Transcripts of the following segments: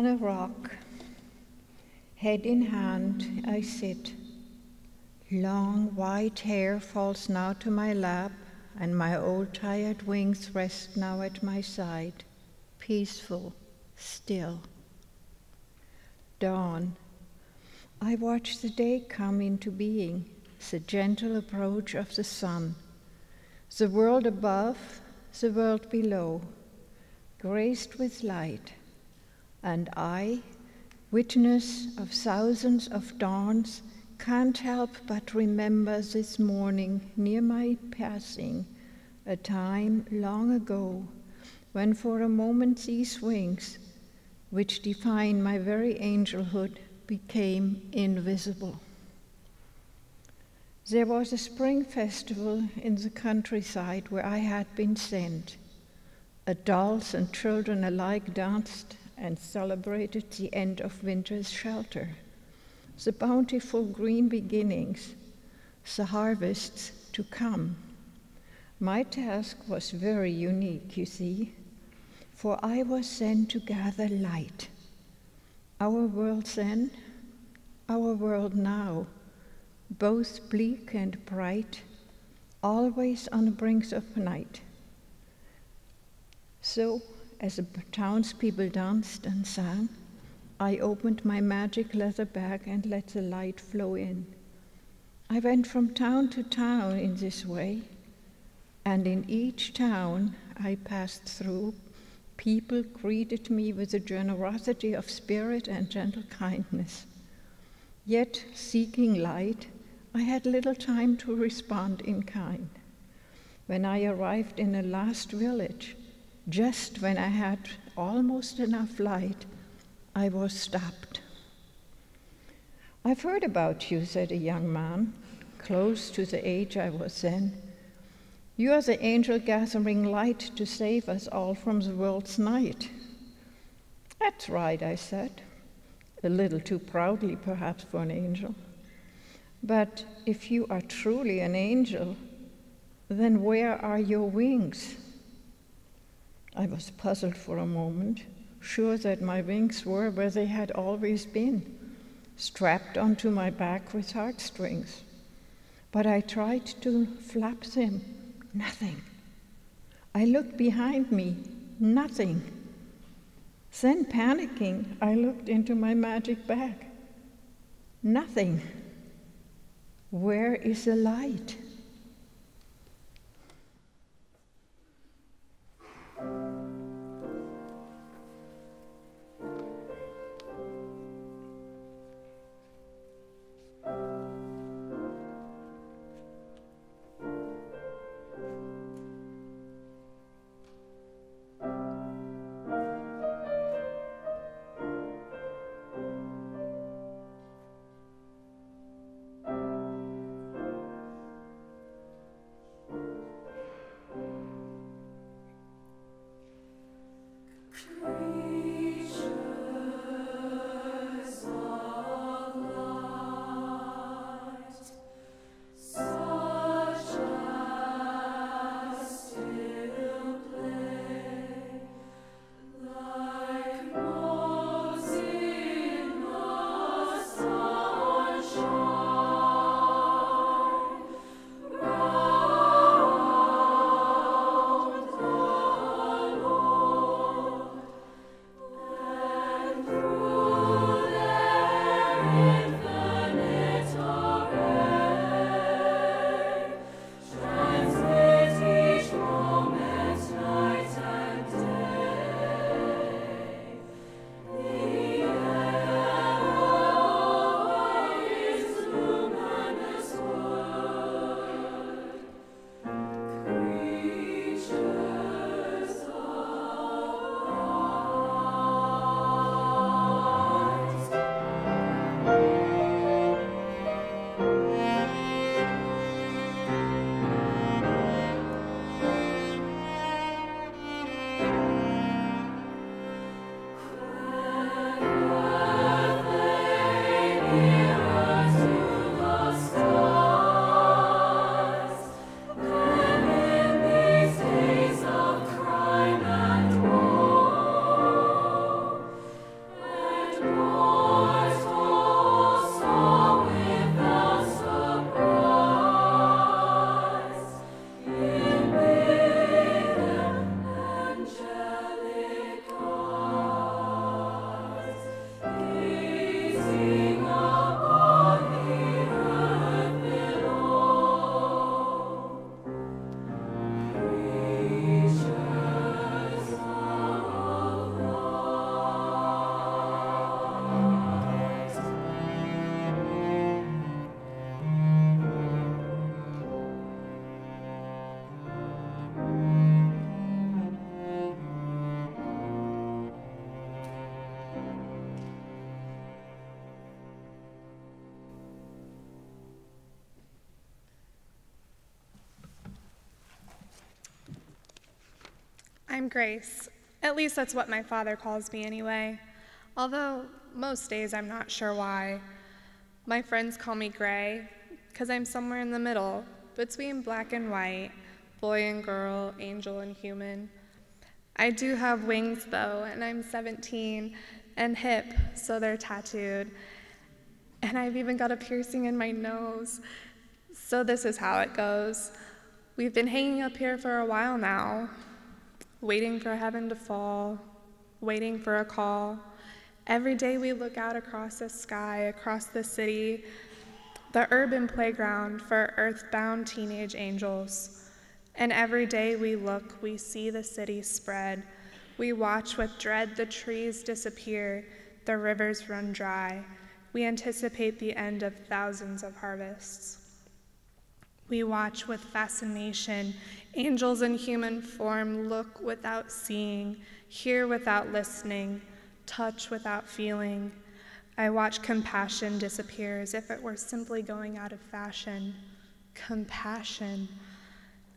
On a rock, head in hand, I sit. Long white hair falls now to my lap, and my old tired wings rest now at my side, peaceful, still. Dawn. I watch the day come into being, the gentle approach of the sun. The world above, the world below, graced with light. And I, witness of thousands of dawns, can't help but remember this morning near my passing, a time long ago, when for a moment these wings, which define my very angelhood, became invisible. There was a spring festival in the countryside where I had been sent. Adults and children alike danced and celebrated the end of winter's shelter, the bountiful green beginnings, the harvests to come. My task was very unique, you see, for I was sent to gather light. Our world then, our world now, both bleak and bright, always on the brink of night. So, as the townspeople danced and sang, I opened my magic leather bag and let the light flow in. I went from town to town in this way, and in each town I passed through, people greeted me with a generosity of spirit and gentle kindness. Yet, seeking light, I had little time to respond in kind. When I arrived in the last village, just when I had almost enough light, I was stopped. "I've heard about you," said a young man, close to the age I was then. "You are the angel gathering light to save us all from the world's night." "That's right," I said, a little too proudly perhaps for an angel. "But if you are truly an angel, then where are your wings?" I was puzzled for a moment, sure that my wings were where they had always been, strapped onto my back with heartstrings. But I tried to flap them, nothing. I looked behind me, nothing. Then, panicking, I looked into my magic bag. Nothing. Where is the light? I'm Grace. At least that's what my father calls me anyway. Although most days I'm not sure why. My friends call me Gray because I'm somewhere in the middle, between black and white, boy and girl, angel and human. I do have wings though, and I'm 17 and hip, so they're tattooed. And I've even got a piercing in my nose. So this is how it goes. We've been hanging up here for a while now, waiting for heaven to fall, waiting for a call. Every day we look out across the sky, across the city, the urban playground for earthbound teenage angels. And every day we look, we see the city spread. We watch with dread the trees disappear, the rivers run dry. We anticipate the end of thousands of harvests. We watch with fascination, angels in human form look without seeing, hear without listening, touch without feeling. I watch compassion disappear as if it were simply going out of fashion. Compassion.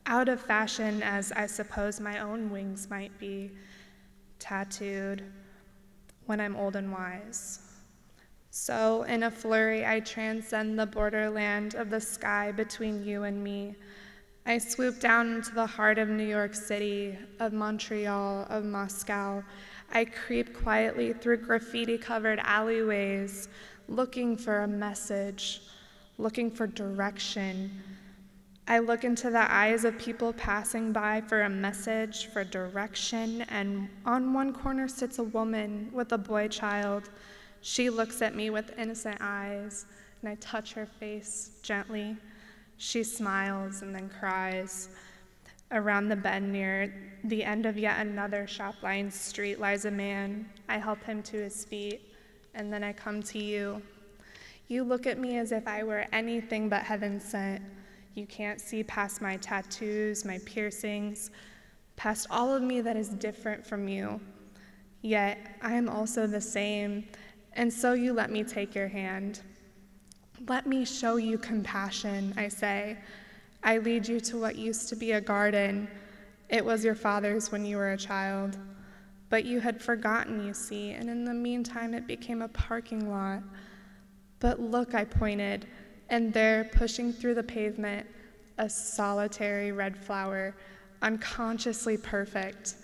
Out of fashion as I suppose my own wings might be, tattooed, when I'm old and wise. So in a flurry, I transcend the borderland of the sky between you and me. I swoop down into the heart of New York City, of Montreal, of Moscow. I creep quietly through graffiti-covered alleyways, looking for a message, looking for direction. I look into the eyes of people passing by for a message, for direction, and on one corner sits a woman with a boy child. She looks at me with innocent eyes, and I touch her face gently. She smiles and then cries. Around the bend near the end of yet another shop-lined street lies a man. I help him to his feet, and then I come to you. You look at me as if I were anything but heaven sent. You can't see past my tattoos, my piercings, past all of me that is different from you. Yet I am also the same. And so you let me take your hand. Let me show you compassion, I say. I lead you to what used to be a garden. It was your father's when you were a child. But you had forgotten, you see, and in the meantime it became a parking lot. But look, I pointed, and there, pushing through the pavement, a solitary red flower, unconsciously perfect.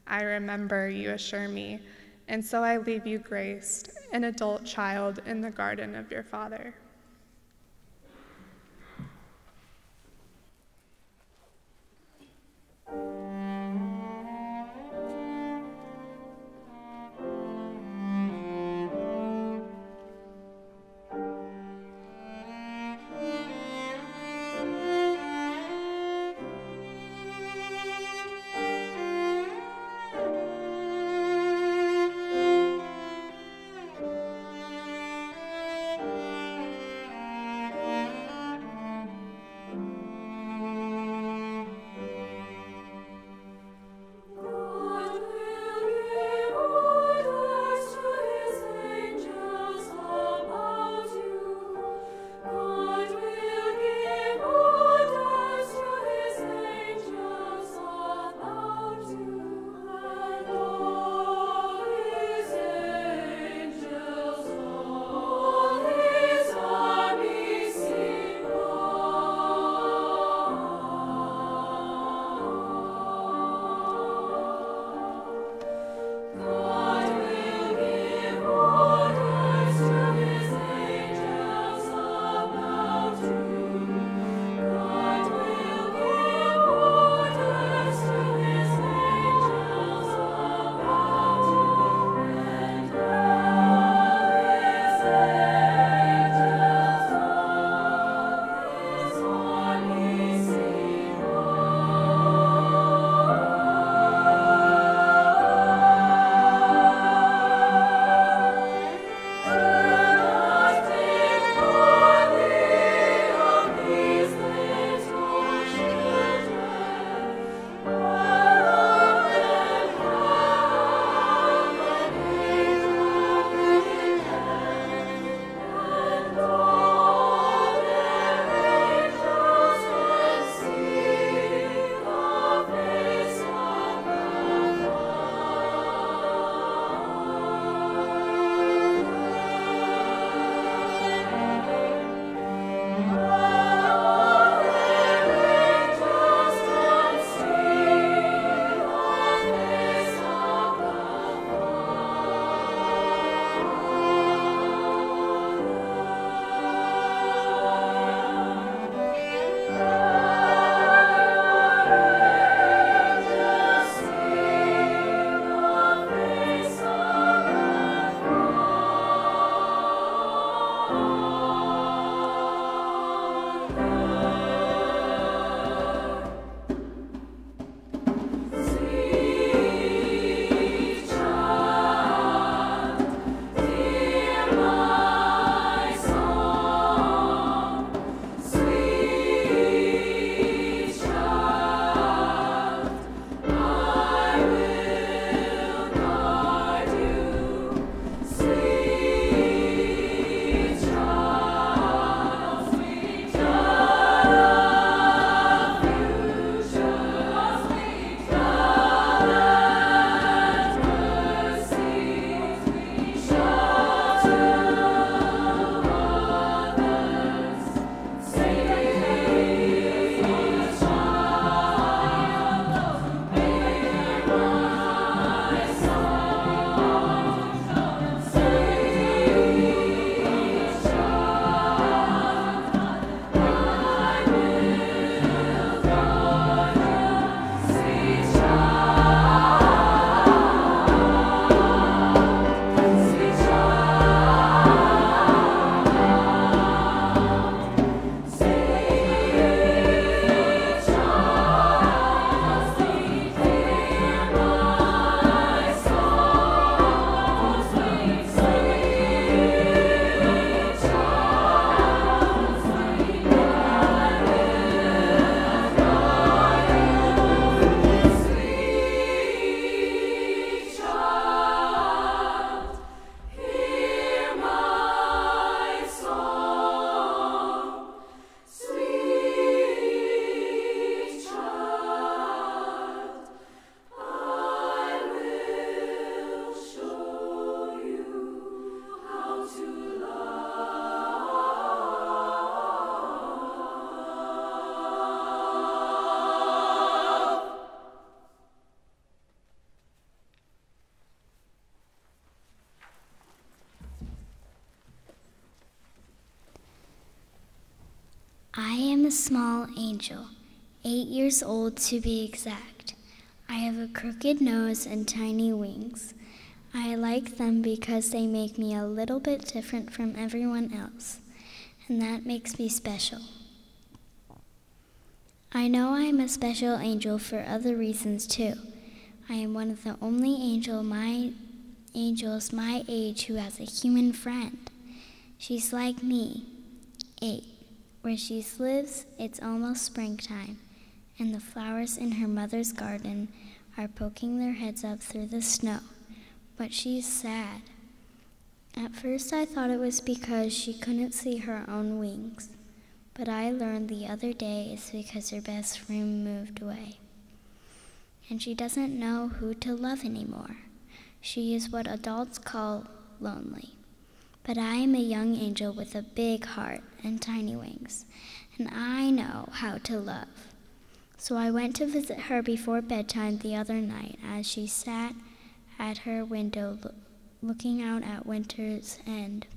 I remember, you assure me. And so I leave you graced, an adult child in the garden of your father. small angel, 8 years old to be exact. I have a crooked nose and tiny wings. I like them because they make me a little bit different from everyone else, and that makes me special. I know I am a special angel for other reasons too. I am one of the only angels my age who has a human friend. She's like me, 8. Where she lives, it's almost springtime, and the flowers in her mother's garden are poking their heads up through the snow. But she's sad. At first I thought it was because she couldn't see her own wings, but I learned the other day it's because her best friend moved away, and she doesn't know who to love anymore. She is what adults call lonely. But I am a young angel with a big heart and tiny wings, and I know how to love. So I went to visit her before bedtime the other night as she sat at her window looking out at winter's end.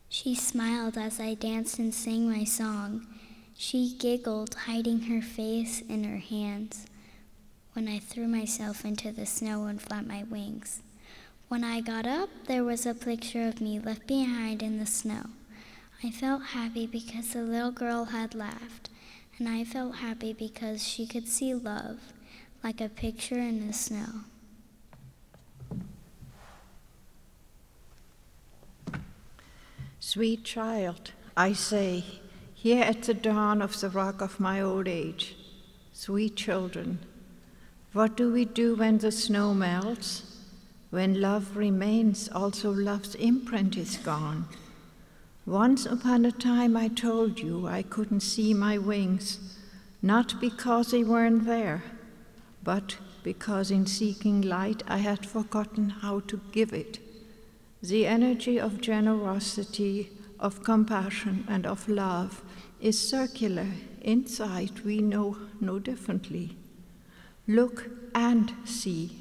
She smiled as I danced and sang my song. She giggled, hiding her face in her hands when I threw myself into the snow and flapped my wings. When I got up, there was a picture of me left behind in the snow. I felt happy because the little girl had laughed, and I felt happy because she could see love, like a picture in the snow. Sweet child, I say, here at the dawn of the rock of my old age, sweet children, what do we do when the snow melts? When love remains, also love's imprint is gone. Once upon a time I told you I couldn't see my wings, not because they weren't there, but because in seeking light I had forgotten how to give it. The energy of generosity, of compassion, and of love is circular. Inside we know no differently. Look and see.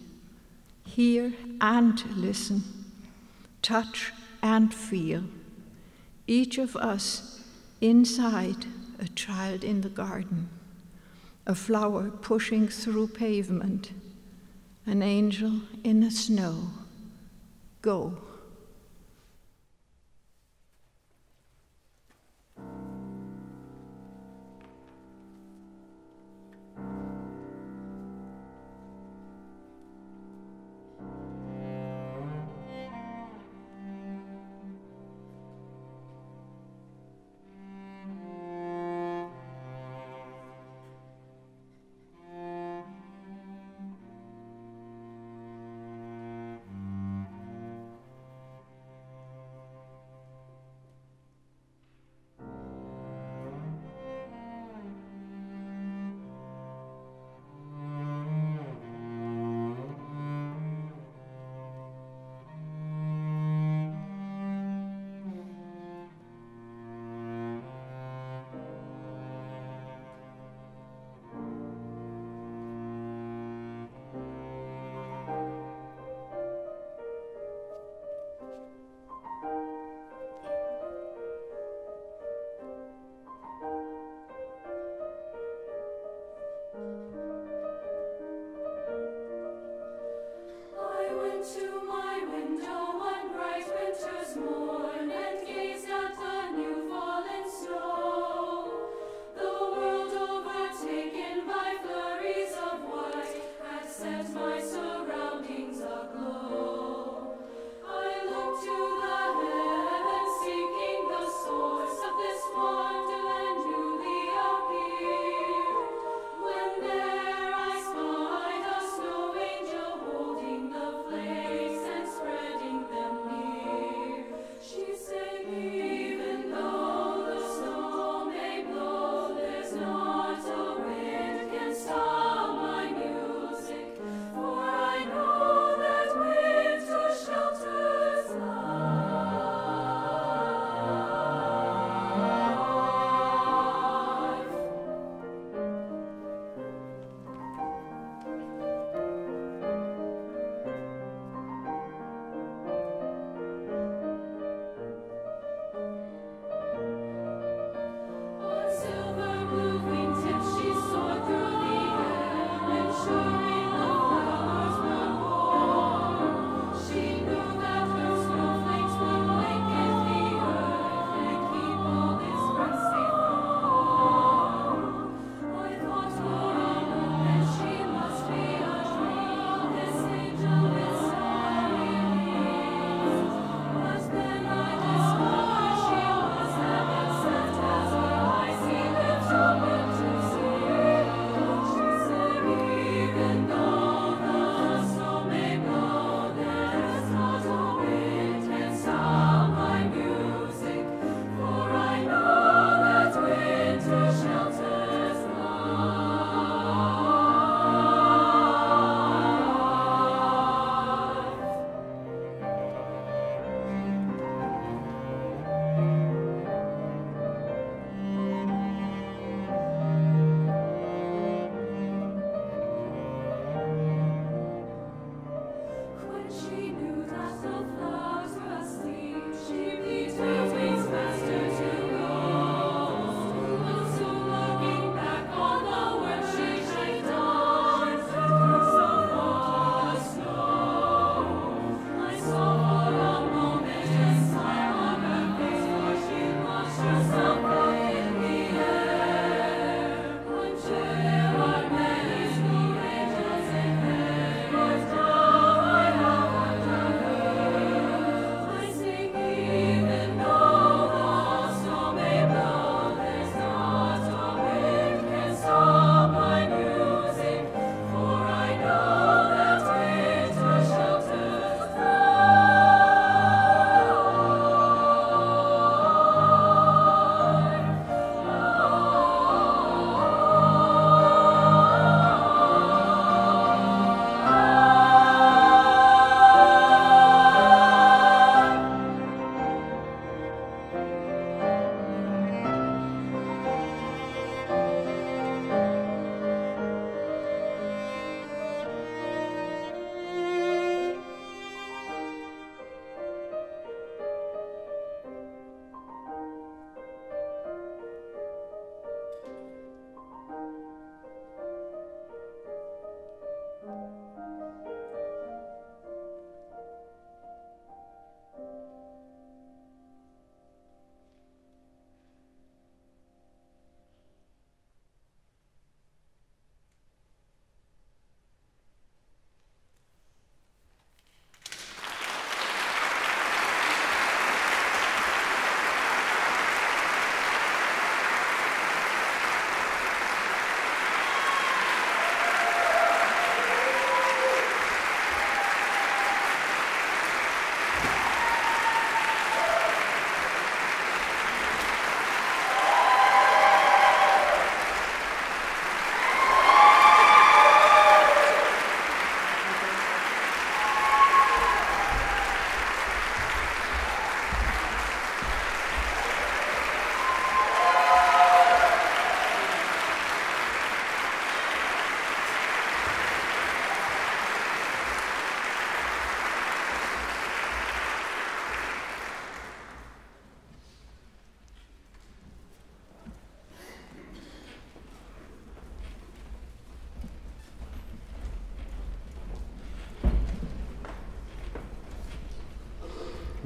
Hear and listen, touch and feel. Each of us inside a child in the garden, a flower pushing through pavement, an angel in the snow. Go.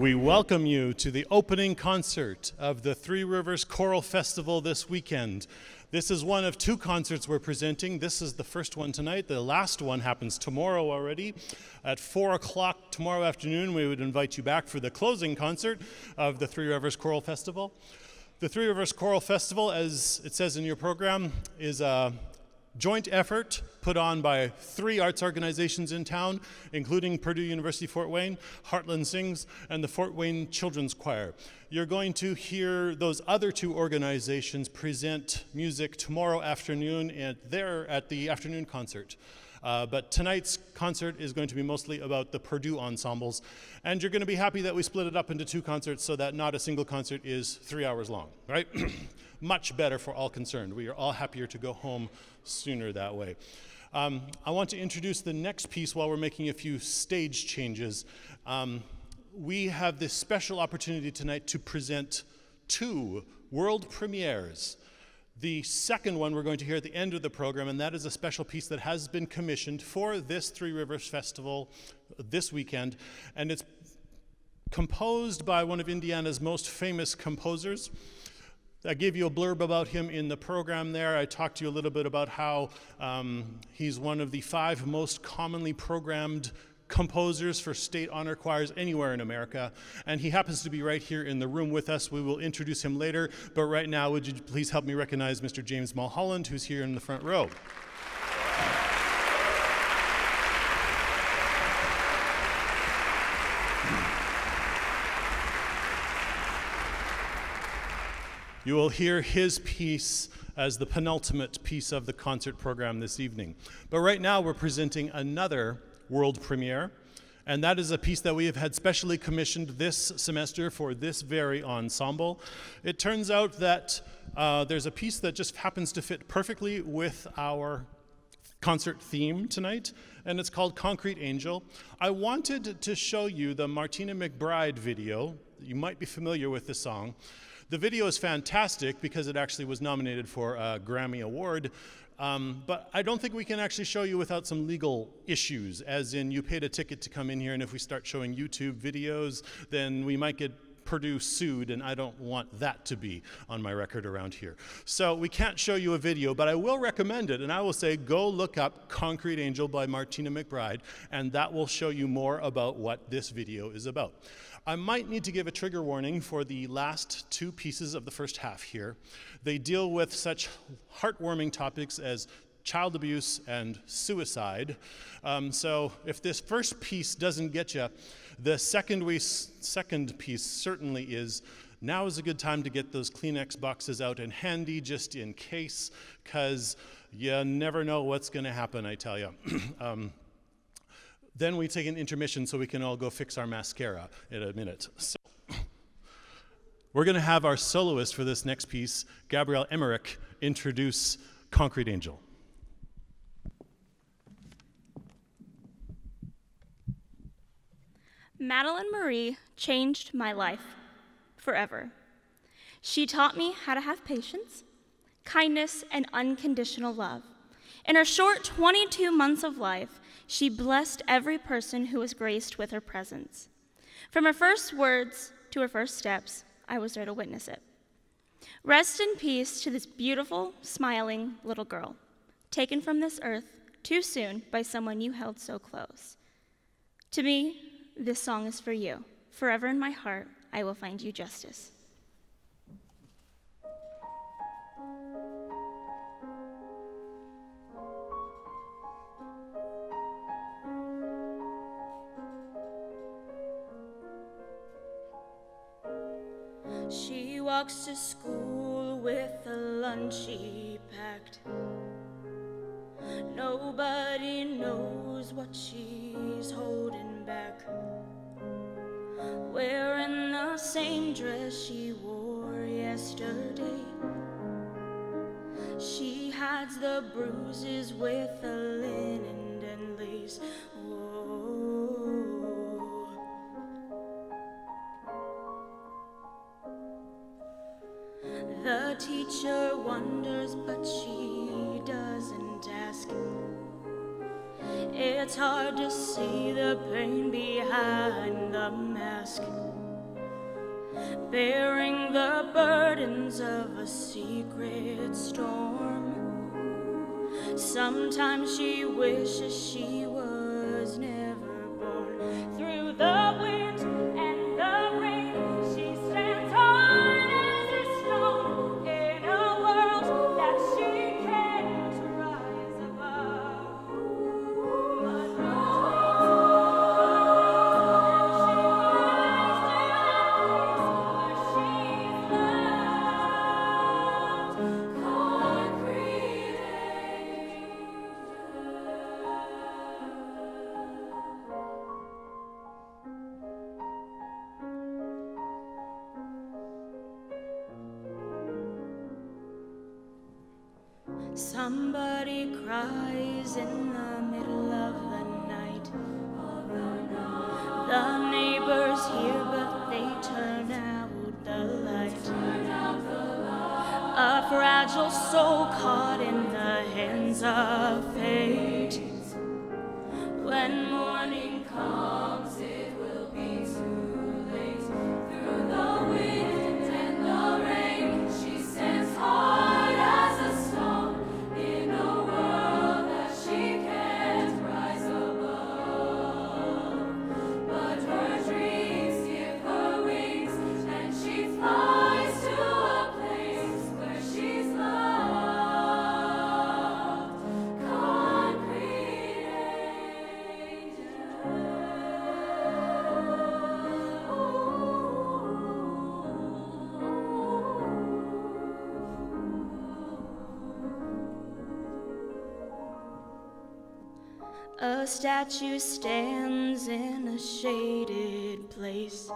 We welcome you to the opening concert of the Three Rivers Choral Festival this weekend. This is one of two concerts we're presenting. This is the first one tonight. The last one happens tomorrow already. At 4 o'clock tomorrow afternoon, we would invite you back for the closing concert of the Three Rivers Choral Festival. The Three Rivers Choral Festival, as it says in your program, is a joint effort put on by 3 arts organizations in town, including Purdue University Fort Wayne, Heartland Sings, and the Fort Wayne Children's Choir. You're going to hear those other 2 organizations present music tomorrow afternoon at the afternoon concert. But tonight's concert is going to be mostly about the Purdue ensembles, and you're going to be happy that we split it up into 2 concerts so that not a single concert is 3 hours long, right? Much better for all concerned. We are all happier to go home sooner that way. I want to introduce the next piece while we're making a few stage changes. We have this special opportunity tonight to present 2 world premieres. The second one we're going to hear at the end of the program, and that is a special piece that has been commissioned for this Three Rivers Festival this weekend, and it's composed by one of Indiana's most famous composers. I gave you a blurb about him in the program there. I talked to you a little bit about how he's one of the 5 most commonly programmed composers for state honor choirs anywhere in America, and he happens to be right here in the room with us. We will introduce him later, but right now, would you please help me recognize Mr. James Mulholland, who's here in the front row. You will hear his piece as the penultimate piece of the concert program this evening. But right now we're presenting another world premiere, and that is a piece that we have had specially commissioned this semester for this very ensemble. It turns out that there's a piece that just happens to fit perfectly with our concert theme tonight, and it's called Concrete Angel. I wanted to show you the Martina McBride video. You might be familiar with the song. The video is fantastic because it actually was nominated for a Grammy Award, but I don't think we can actually show you without some legal issues, as in you paid a ticket to come in here, and if we start showing YouTube videos, then we might get Purdue sued, and I don't want that to be on my record around here. So we can't show you a video, but I will recommend it, and I will say go look up Concrete Angel by Martina McBride, and that will show you more about what this video is about. I might need to give a trigger warning for the last 2 pieces of the first half here. They deal with such heartwarming topics as child abuse and suicide. So if this first piece doesn't get you, the second piece certainly is. Now is a good time to get those Kleenex boxes out and handy just in case, because you never know what's going to happen, I tell you. Then we take an intermission so we can all go fix our mascara in a minute. So we're going to have our soloist for this next piece, Gabrielle Emmerich, introduce Concrete Angel. Madeline Marie changed my life forever. She taught me how to have patience, kindness, and unconditional love. In her short 22 months of life, she blessed every person who was graced with her presence. From her first words to her first steps, I was there to witness it. Rest in peace to this beautiful, smiling little girl, taken from this earth too soon by someone you held so close. To me, this song is for you. Forever in my heart, I will find you justice. She walks to school with a lunch she packed. Nobody knows what she's holding back. Wearing the same dress she wore yesterday. She hides the bruises with a linen and lace. The teacher wonders, but she doesn't ask. It's hard to see the pain behind the mask. bearing the burdens of a secret storm. Sometimes she wishes she was never born. Through the wind and the rain, she stands hard as a stone in a world that she can't rise above. But somebody cries in the middle of the night. The neighbors hear, but they turn out the light. A fragile soul caught in the hands of fate. When morning comes, it will be too late. Through the wind and the rain, she stands hard as a stone in a world that she can't rise above. But her dreams give her wings, and she flies to a place where she's loved. Concrete A statue stands in a shaded place.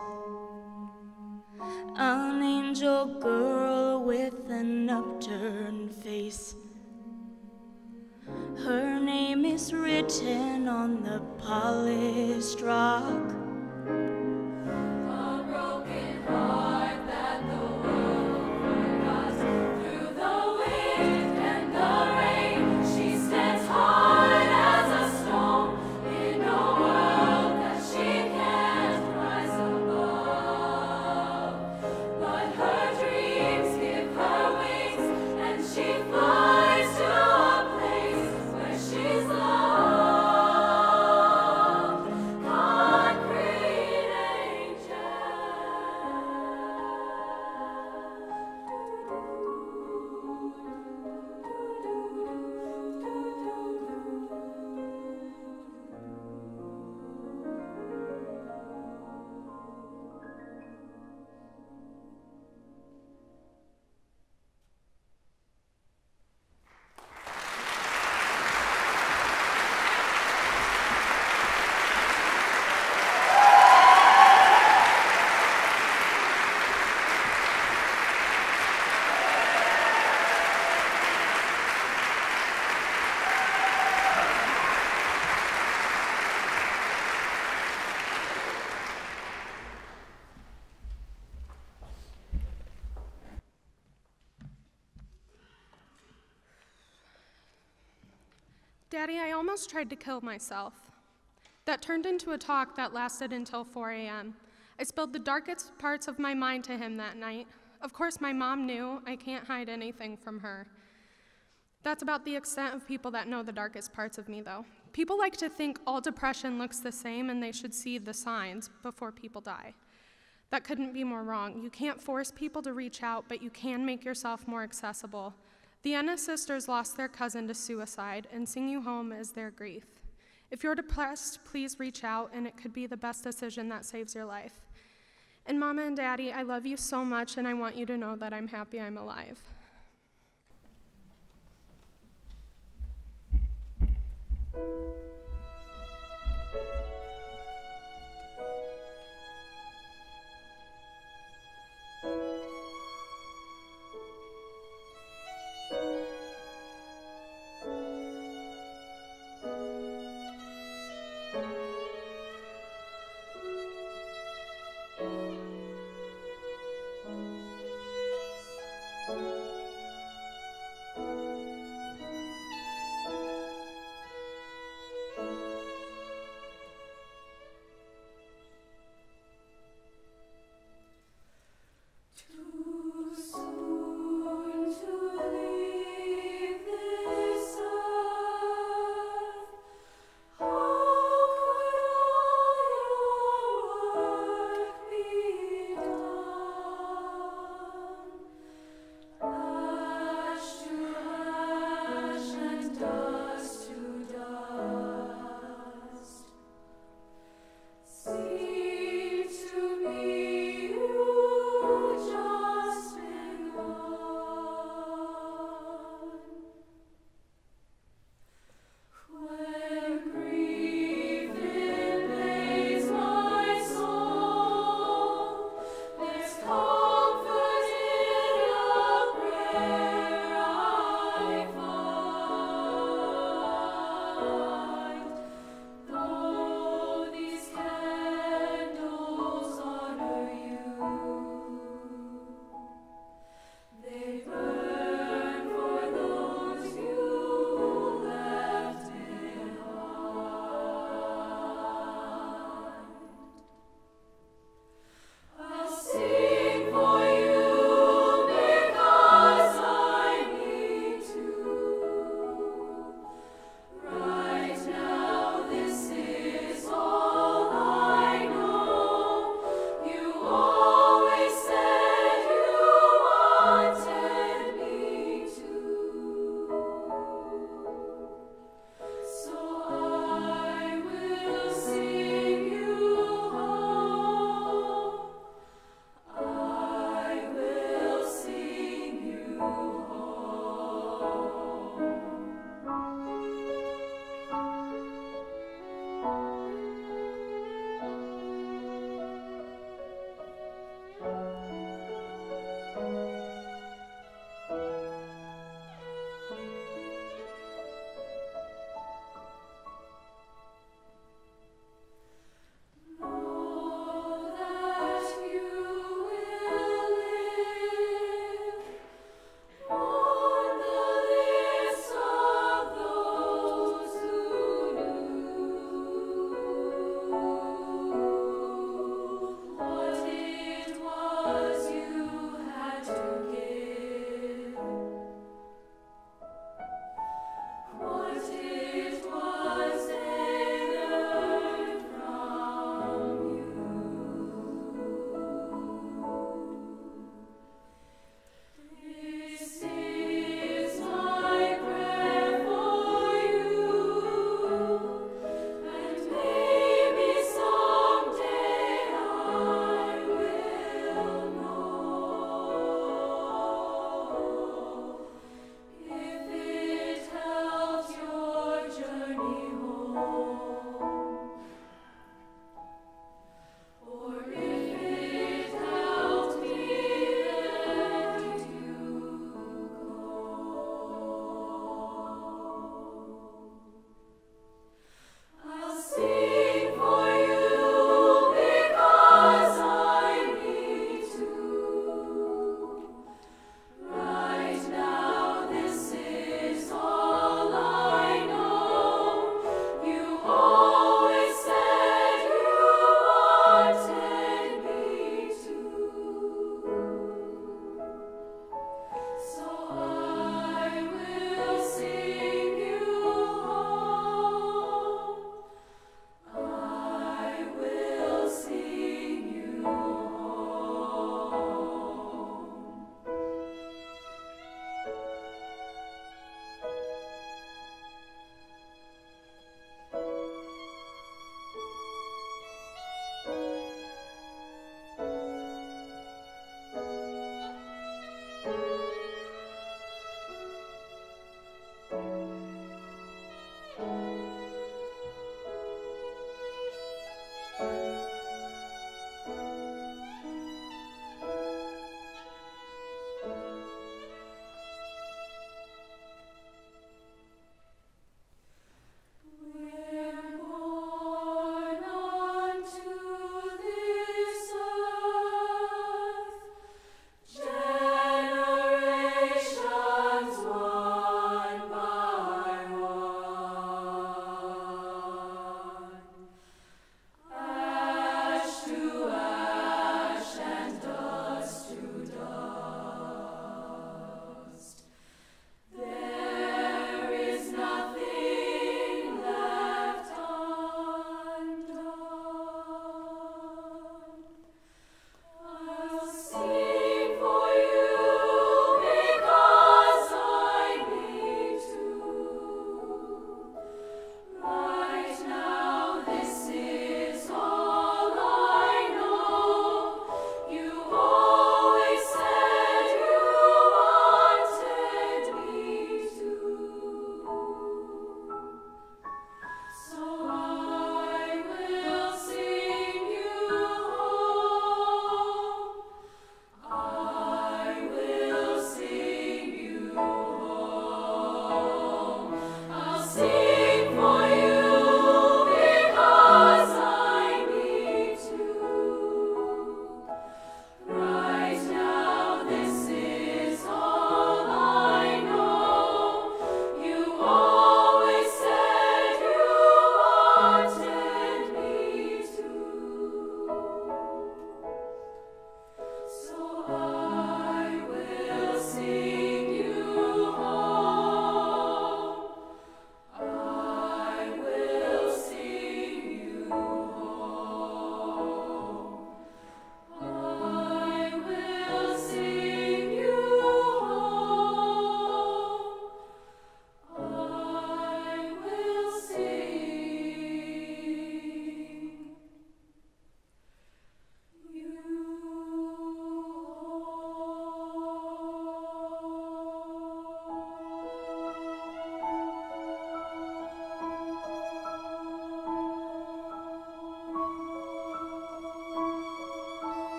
An angel girl with an upturned face. Her name is written on the polished rock. A broken heart that the world forgot. Through the wind and the rain, she stands hard as a stone in a world that she can't rise above. But her dreams give her wings, and she flies to a place where she's loved. Concrete angel. Daddy, I almost tried to kill myself. That turned into a talk that lasted until 4 a.m. I spilled the darkest parts of my mind to him that night. Of course, my mom knew. I can't hide anything from her. That's about the extent of people that know the darkest parts of me, though. People like to think all depression looks the same and they should see the signs before people die. That couldn't be more wrong. You can't force people to reach out, but you can make yourself more accessible. The Ennis sisters lost their cousin to suicide, and Sing You Home is their grief. If you're depressed, please reach out, and it could be the best decision that saves your life. And Mama and Daddy, I love you so much, and I want you to know that I'm happy I'm alive.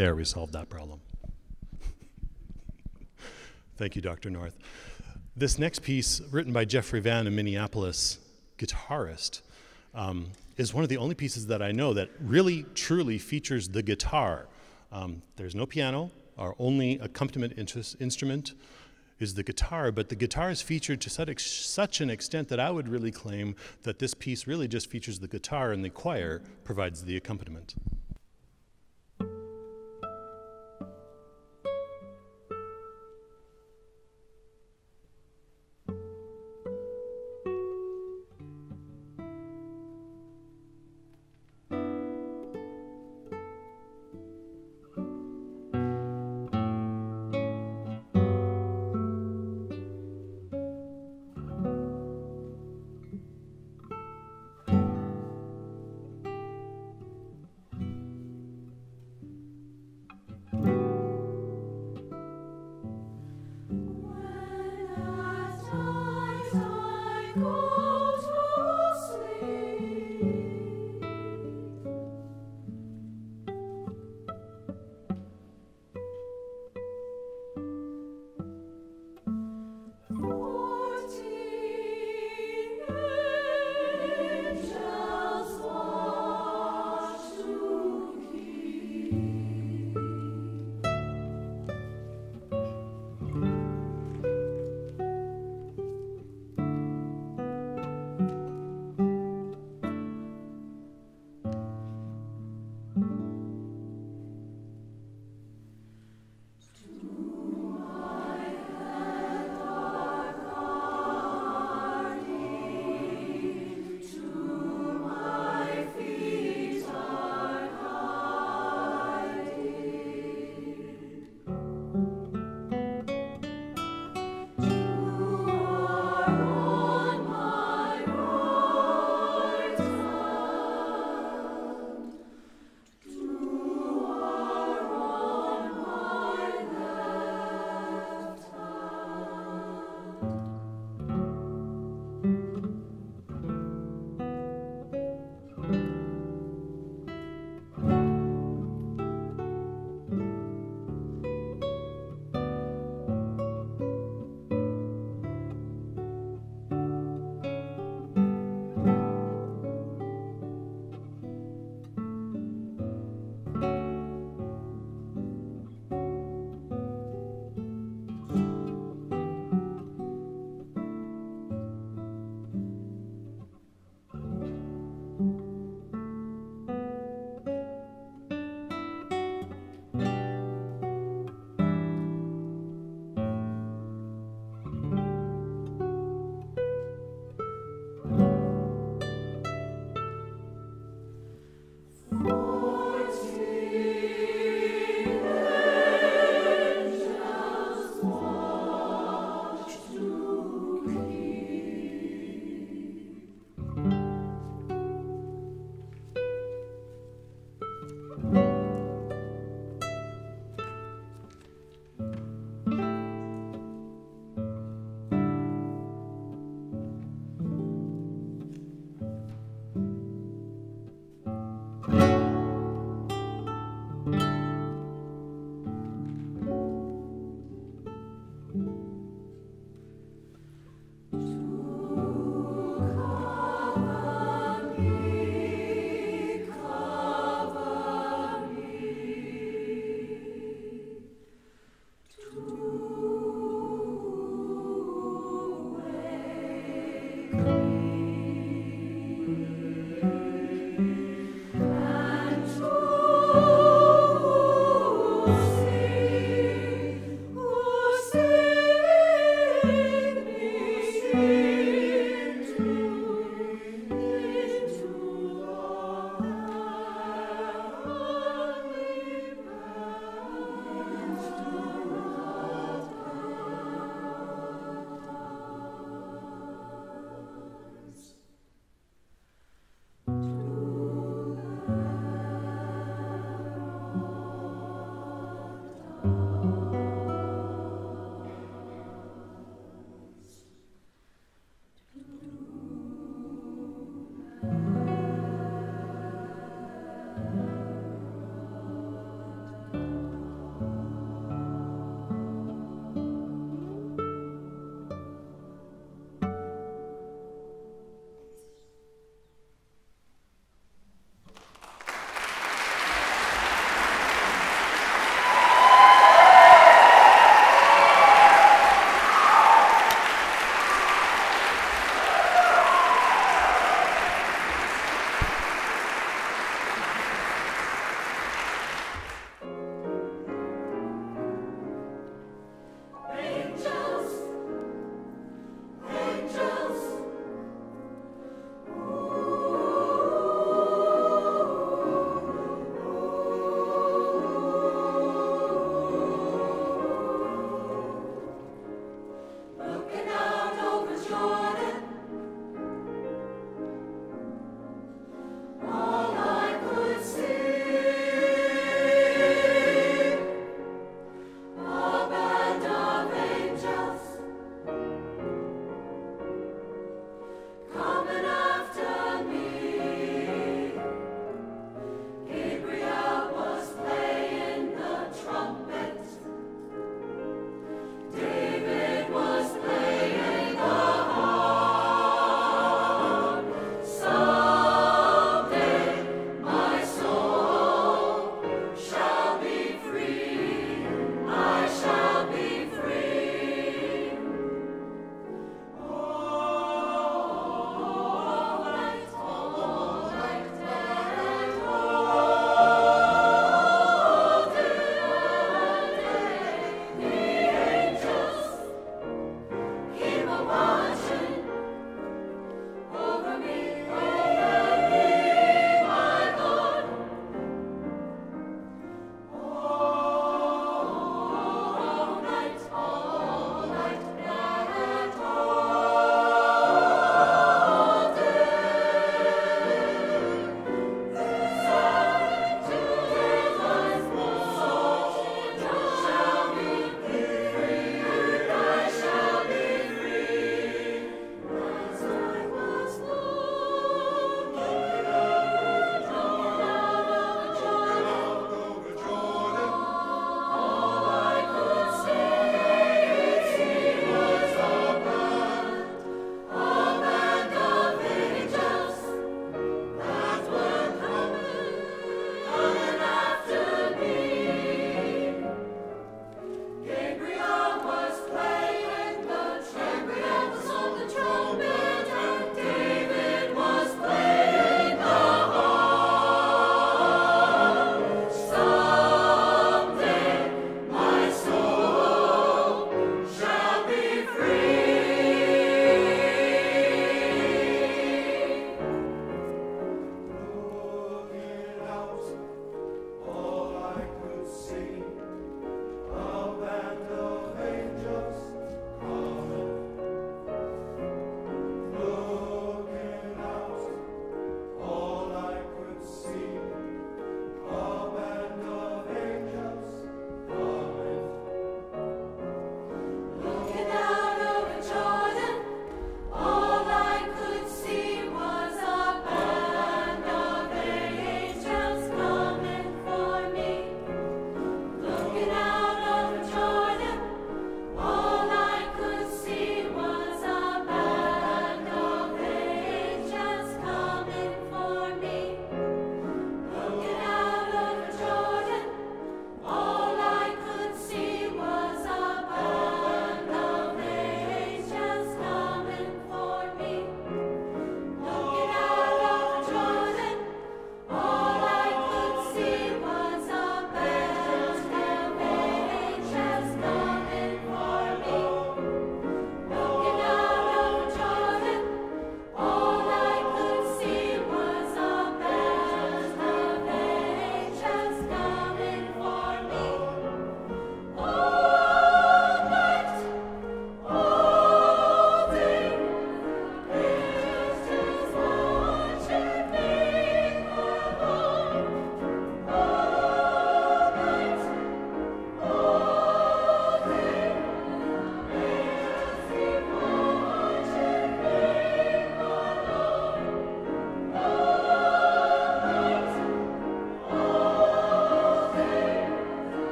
There, we solved that problem. Thank you, Dr. North. This next piece, written by Jeffrey Van, a Minneapolis guitarist, is one of the only pieces that I know that really, truly features the guitar. There's no piano. Our only accompaniment instrument is the guitar, but the guitar is featured to such an extent that I would really claim that this piece really just features the guitar and the choir provides the accompaniment.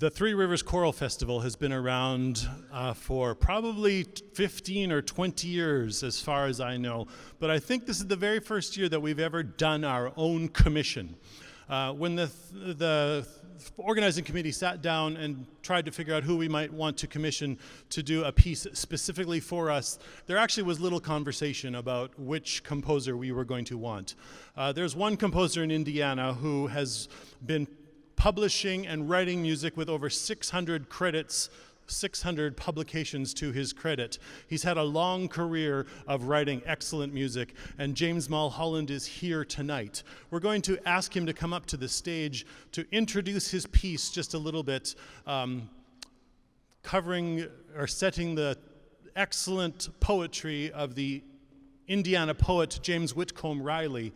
The Three Rivers Choral Festival has been around for probably 15 or 20 years, as far as I know. But I think this is the very first year that we've ever done our own commission. When the organizing committee sat down and tried to figure out who we might want to commission to do a piece specifically for us, there actually was little conversation about which composer we were going to want. There's one composer in Indiana who has been publishing and writing music with over 600 credits, 600 publications to his credit. He's had a long career of writing excellent music, and James Mulholland is here tonight. We're going to ask him to come up to the stage to introduce his piece just a little bit, covering or setting the excellent poetry of the Indiana poet James Whitcomb Riley,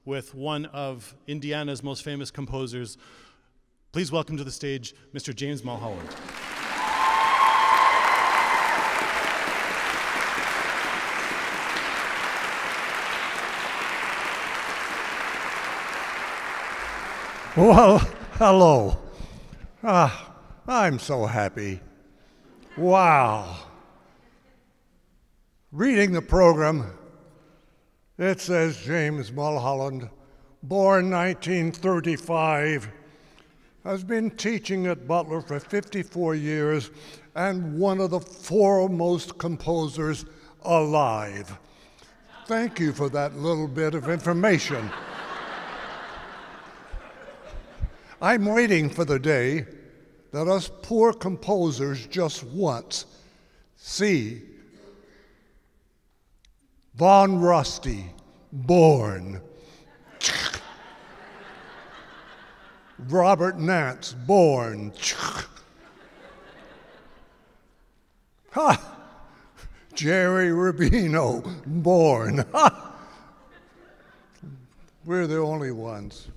with one of Indiana's most famous composers. Please welcome to the stage Mr. James Mulholland. Well, hello. I'm so happy. Wow. Reading the program, it says James Mulholland, born 1935, has been teaching at Butler for 54 years and one of the foremost composers alive. Thank you for that little bit of information. I'm waiting for the day that us poor composers just once see Von Rusty, born. Robert Nance, born. Ha! Jerry Rubino, born. Ha! We're the only ones.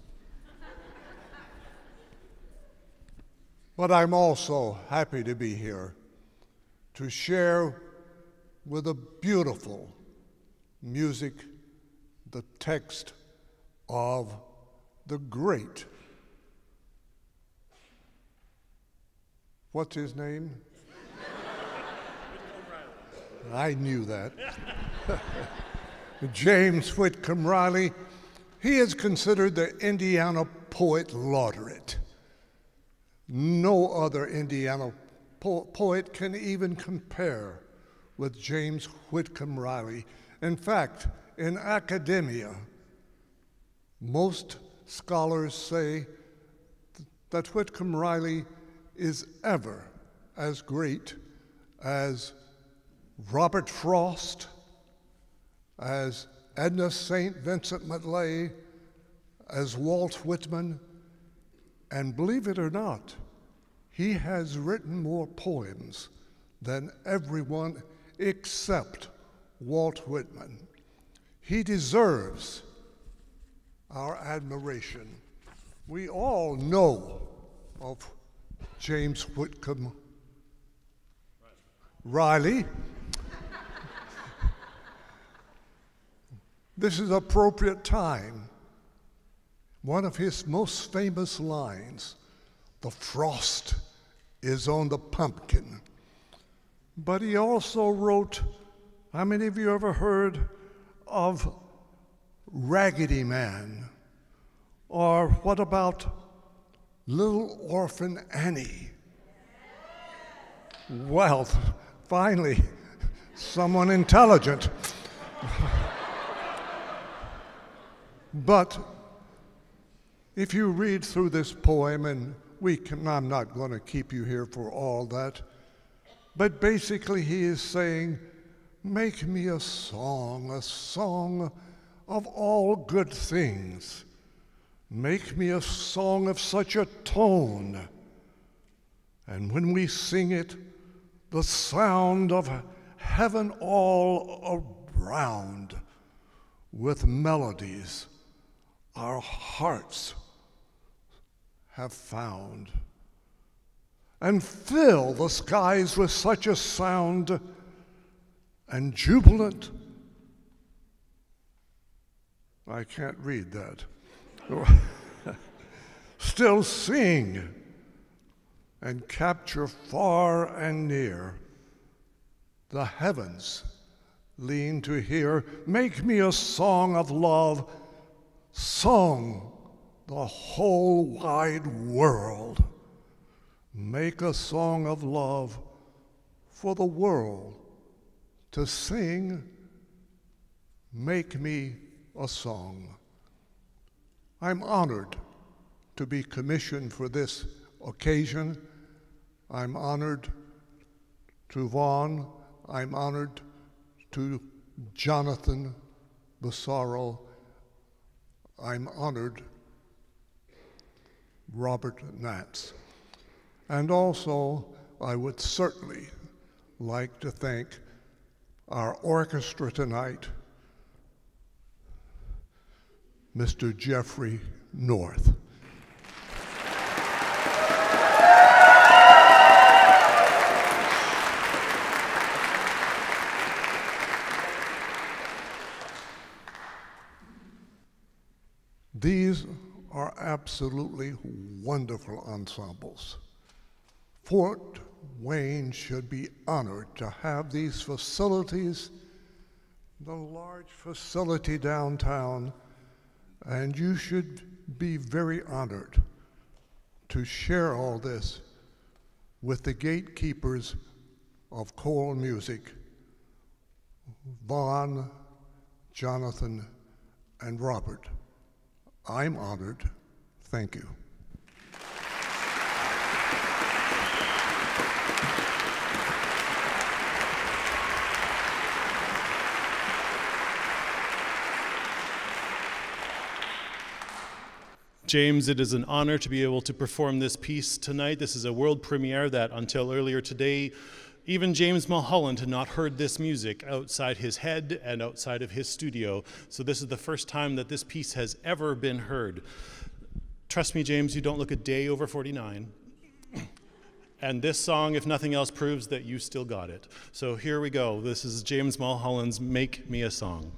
But I'm also happy to be here to share with the beautiful music the text of the great, what's his name? I knew that. James Whitcomb Riley. He is considered the Indiana Poet Laureate. No other Indiana poet can even compare with James Whitcomb Riley. In fact, in academia, most scholars say that Whitcomb Riley is ever as great as Robert Frost, as Edna St. Vincent Millay, as Walt Whitman, and believe it or not, he has written more poems than everyone except Walt Whitman. He deserves our admiration. We all know of James Whitcomb Riley. This is appropriate time. One of his most famous lines, "The frost is on the pumpkin." But he also wrote, how many of you ever heard of Raggedy Man? Or what about Little Orphan Annie? Well, finally, someone intelligent. But if you read through this poem, and I'm not going to keep you here for all that, but basically he is saying, make me a song of all good things. Make me a song of such a tone. And when we sing it, the sound of heaven all around, with melodies our hearts have found, and fill the skies with such a sound, and jubilant, I can't read that, still sing and capture far and near. The heavens lean to hear. Make me a song of love, song the whole wide world. Make a song of love for the world to sing. Make me a song. I'm honored to be commissioned for this occasion. I'm honored to Vaughn. I'm honored to Jonathan Bassaro. I'm honored Robert Nats. And also, I would certainly like to thank our orchestra tonight, Mr. Jeffrey North. These are absolutely wonderful ensembles. Fort Wayne should be honored to have these facilities, the large facility downtown, and you should be very honored to share all this with the gatekeepers of choral music, Vaughn, Jonathan, and Robert. I'm honored. Thank you. James, it is an honor to be able to perform this piece tonight. This is a world premiere that until earlier today, even James Mulholland had not heard this music outside his head and outside of his studio. So this is the first time that this piece has ever been heard. Trust me, James, you don't look a day over 49. And this song, if nothing else, proves that you still got it. So here we go. This is James Mulholland's Make Me a Song.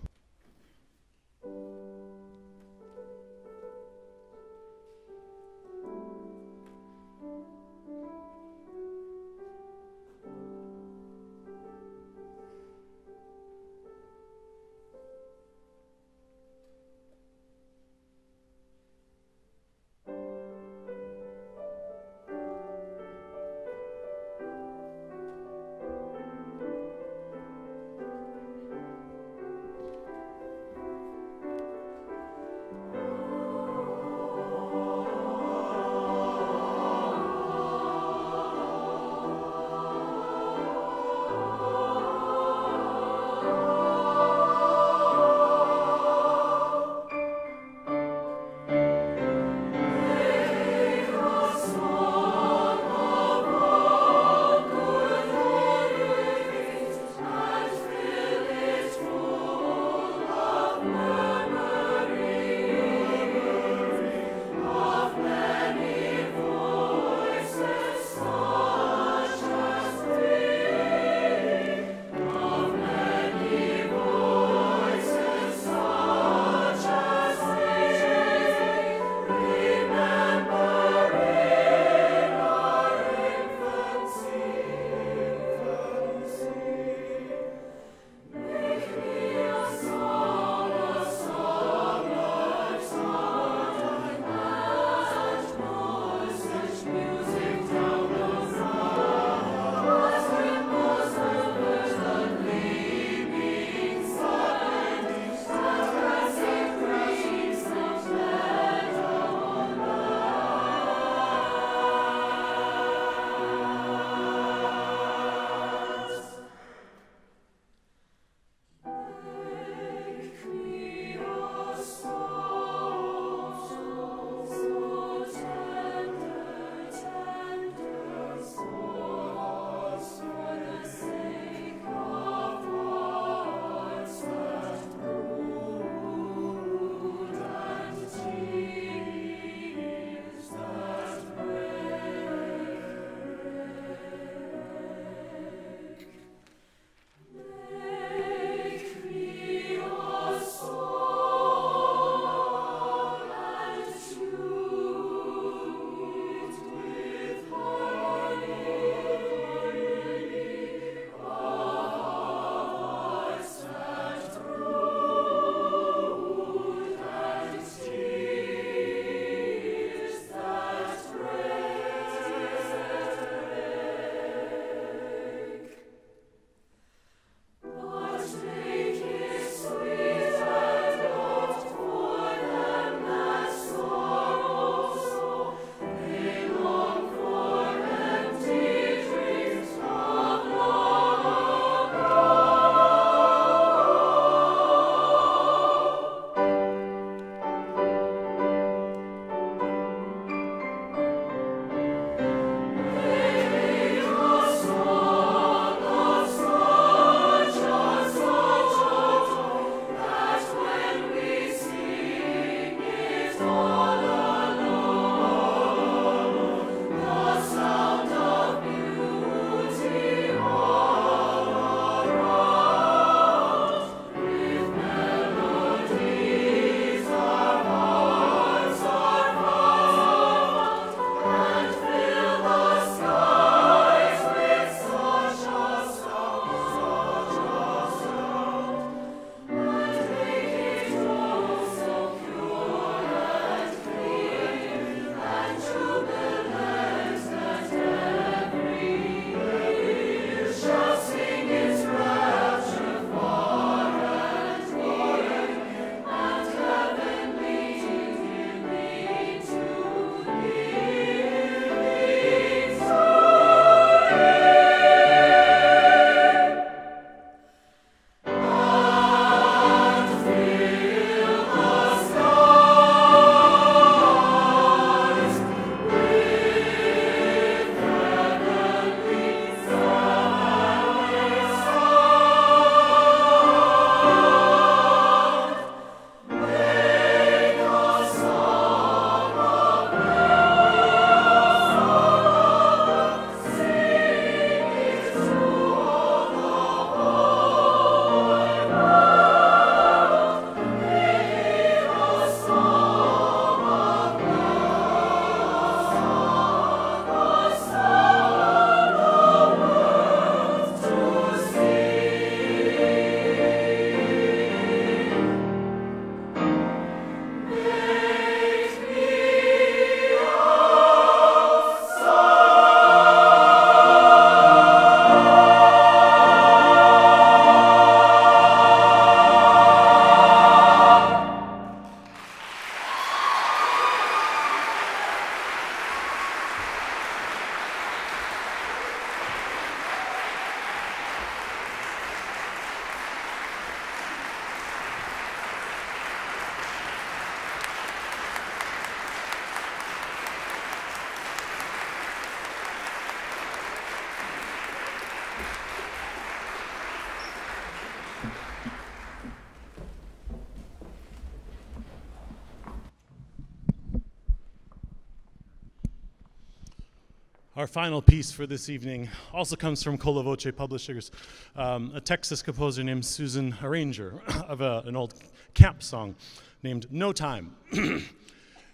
Our final piece for this evening also comes from Cola Voce Publishers, a Texas composer named Susan Arranger of an old camp song named No Time.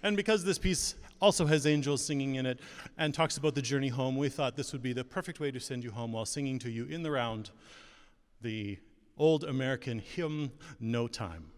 And because this piece also has angels singing in it and talks about the journey home, we thought this would be the perfect way to send you home while singing to you in the round the old American hymn, No Time.